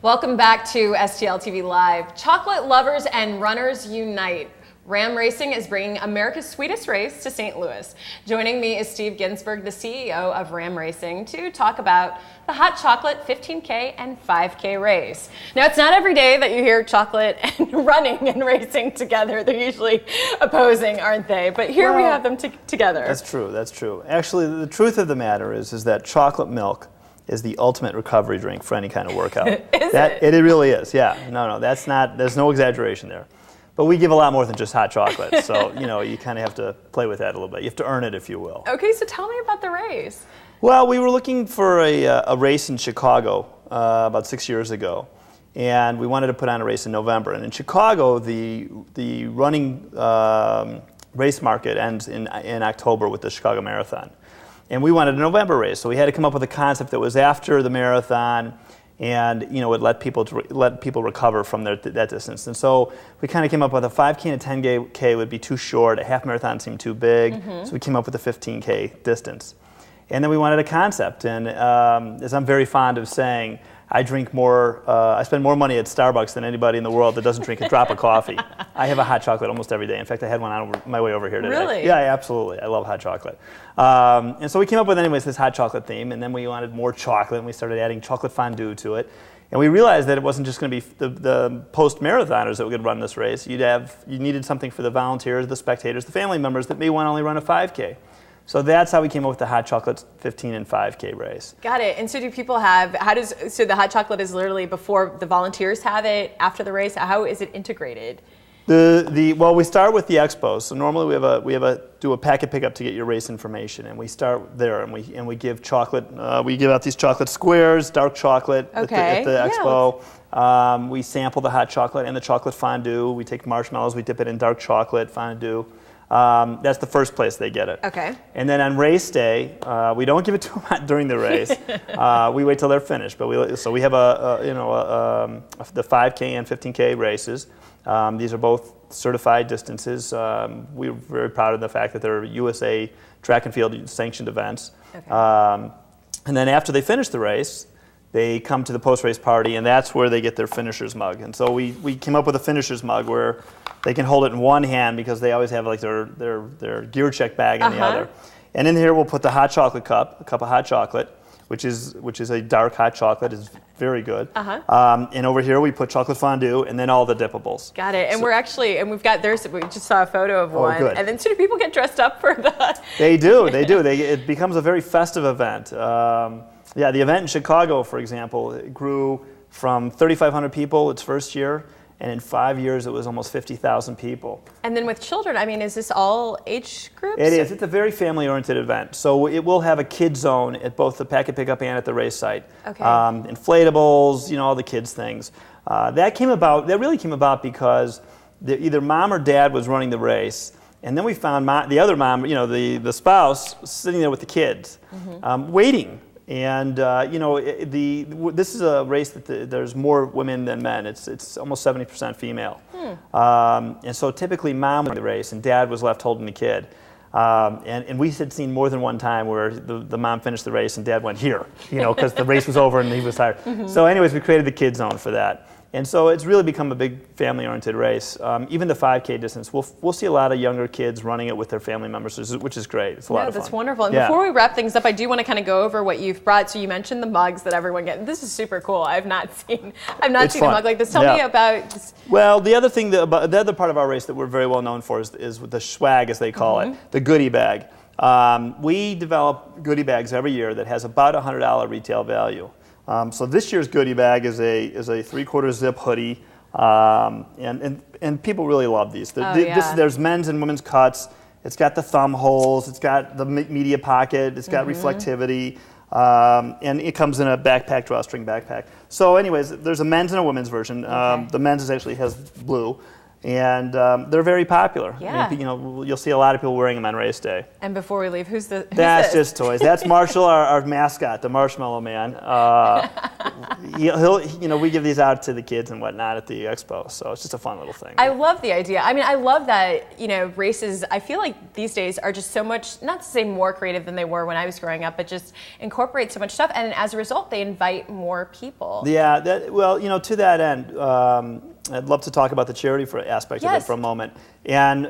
Welcome back to STL TV Live. Chocolate lovers and runners unite. Ram Racing is bringing America's Sweetest race to St. Louis. Joining me is Steve Ginsburg, the CEO of Ram Racing, to talk about the hot chocolate 15K and 5K race. Now, it's not every day that you hear chocolate and running and racing together. They're usually opposing, aren't they? But here we have them together. That's true, that's true. Actually, the truth of the matter is that chocolate milk is the ultimate recovery drink for any kind of workout. It really is, yeah. No, that's not, there's no exaggeration there. But we give a lot more than just hot chocolate, so you kind of have to play with that a little bit. You have to earn it, if you will. Okay, so tell me about the race. Well, we were looking for a race in Chicago about 6 years ago, and we wanted to put on a race in November. And in Chicago, the running race market ends in October with the Chicago Marathon. And we wanted a November race, so we had to come up with a concept that was after the marathon, and would let people recover from that distance. And so we kind of came up with a 5K and a 10K would be too short, a half marathon seemed too big, so we came up with a 15K distance. And then we wanted a concept, and as I'm very fond of saying, I spend more money at Starbucks than anybody in the world that doesn't drink a drop of coffee. I have a hot chocolate almost every day. In fact, I had one on my way over here today. Really? Yeah, absolutely. I love hot chocolate. And so we came up with, anyways, this hot chocolate theme, and then we wanted more chocolate, and we started adding chocolate fondue to it. And we realized that it wasn't just going to be the post-marathoners that would run this race. You needed something for the volunteers, the spectators, the family members that may want to only run a 5K. So that's how we came up with the hot chocolate 15 and 5K race. Got it. And so do people have, so the hot chocolate is literally before the volunteers have it, after the race? How is it integrated? Well, we start with the expos. So normally we do a packet pickup to get your race information, and we start there, and we give chocolate. We give out these chocolate squares, dark chocolate at the expo. We sample the hot chocolate and the chocolate fondue. We take marshmallows, we dip it in dark chocolate fondue. That's the first place they get it. Okay. And then on race day, we don't give it to them during the race. We wait till they're finished. But we have the 5K and 15K races. These are both certified distances. We're very proud of the fact that they're USA track and field sanctioned events. Okay. And then after they finish the race, they come to the post-race party, and that's where they get their finisher's mug. And so we came up with a finisher's mug where they can hold it in one hand because they always have like their gear check bag in the other. And in here we'll put the hot chocolate cup, a cup of hot chocolate, which is a dark hot chocolate. It's very good. And over here we put chocolate fondue and then all the dippables. Got it. And we just saw a photo of one. Good. And then so do people get dressed up for the... They do. It becomes a very festive event. Yeah, the event in Chicago, for example, it grew from 3,500 people its first year, and in 5 years it was almost 50,000 people. And then with children, I mean, is this all age groups? It is. It's a very family-oriented event. So it will have a kid zone at both the packet pickup and at the race site. Okay. Inflatables, all the kids things. That really came about because either mom or dad was running the race, and then we found the other mom, the spouse, sitting there with the kids, waiting. And this is a race that there's more women than men. It's almost 70% female. And so typically mom won the race and dad was left holding the kid. And we had seen more than one time where the mom finished the race and dad went here, because the race was over and he was tired. So anyways, we created the kid zone for that. And so it's really become a big family-oriented race. Even the 5K distance, we'll see a lot of younger kids running it with their family members, which is great. It's a lot of fun. That's wonderful. And before we wrap things up, I do want to kind of go over what you've brought. So you mentioned the mugs that everyone gets. This is super cool. I've not seen a mug like this. Tell me about this. Well, the other part of our race that we're very well known for is with the swag, as they call it, the goodie bag. We develop goodie bags every year that has about $100 retail value. So this year's goodie bag is a 3/4 zip hoodie, and people really love these. There's men's and women's cuts. It's got the thumb holes. It's got the media pocket. It's got reflectivity, and it comes in a backpack, drawstring backpack. So, anyways, there's a men's and a women's version. The men's actually has blue. And they're very popular. Yeah. I mean, you know, you'll see a lot of people wearing them on race day. And before we leave, who's That's just toys. That's Marshall, our mascot, the Marshmallow Man. We give these out to the kids and whatnot at the expo, so it's just a fun little thing. I love the idea. I mean, I love that, races, I feel like these days are just so much, not to say more creative than they were when I was growing up, but just incorporate so much stuff, and as a result, they invite more people. Yeah, to that end, I'd love to talk about the charity aspect of it for a moment. And,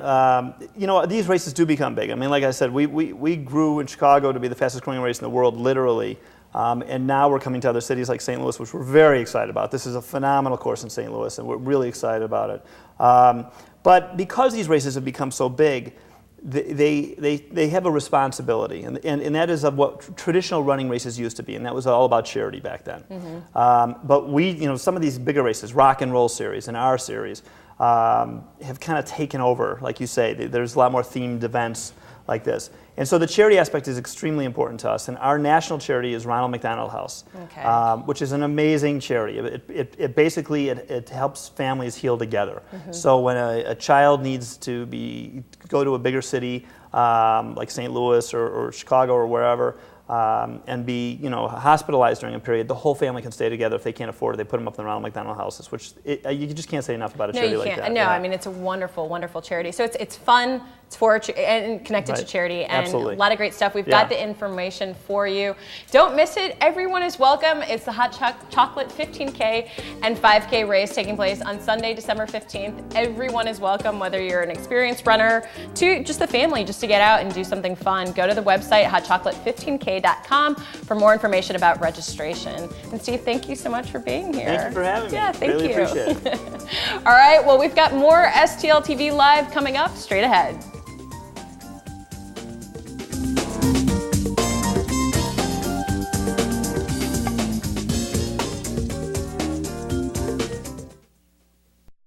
these races do become big. I mean, like I said, we grew in Chicago to be the fastest growing race in the world, literally. And now we're coming to other cities like St. Louis, which we're very excited about. This is a phenomenal course in St. Louis, and we're really excited about it. But because these races have become so big, they have a responsibility, and that is of what traditional running races used to be, and that was all about charity back then. Mm-hmm. But some of these bigger races, Rock and Roll Series and our series, have kind of taken over, like you say. There's a lot more themed events like this. And so the charity aspect is extremely important to us, and our national charity is Ronald McDonald House, which is an amazing charity. It basically helps families heal together. Mm-hmm. So when a child needs to go to a bigger city like St. Louis or Chicago or wherever, and be hospitalized during a period, the whole family can stay together. If they can't afford it, they put them up in the Ronald McDonald Houses, which you just can't say enough about a charity like that. No, I mean, it's a wonderful, wonderful charity. So it's fun, it's for and connected to charity, and Absolutely. A lot of great stuff. We've got the information for you. Don't miss it. Everyone is welcome. It's the Hot Chocolate 15K and 5K race taking place on Sunday, December 15th. Everyone is welcome, whether you're an experienced runner to just the family, just to get out and do something fun. Go to the website, hotchocolate15k.com, for more information about registration. And Steve, thank you so much for being here. Thank you for having me. Yeah, thank you. Really appreciate it. All right, well, we've got more STL TV Live coming up straight ahead.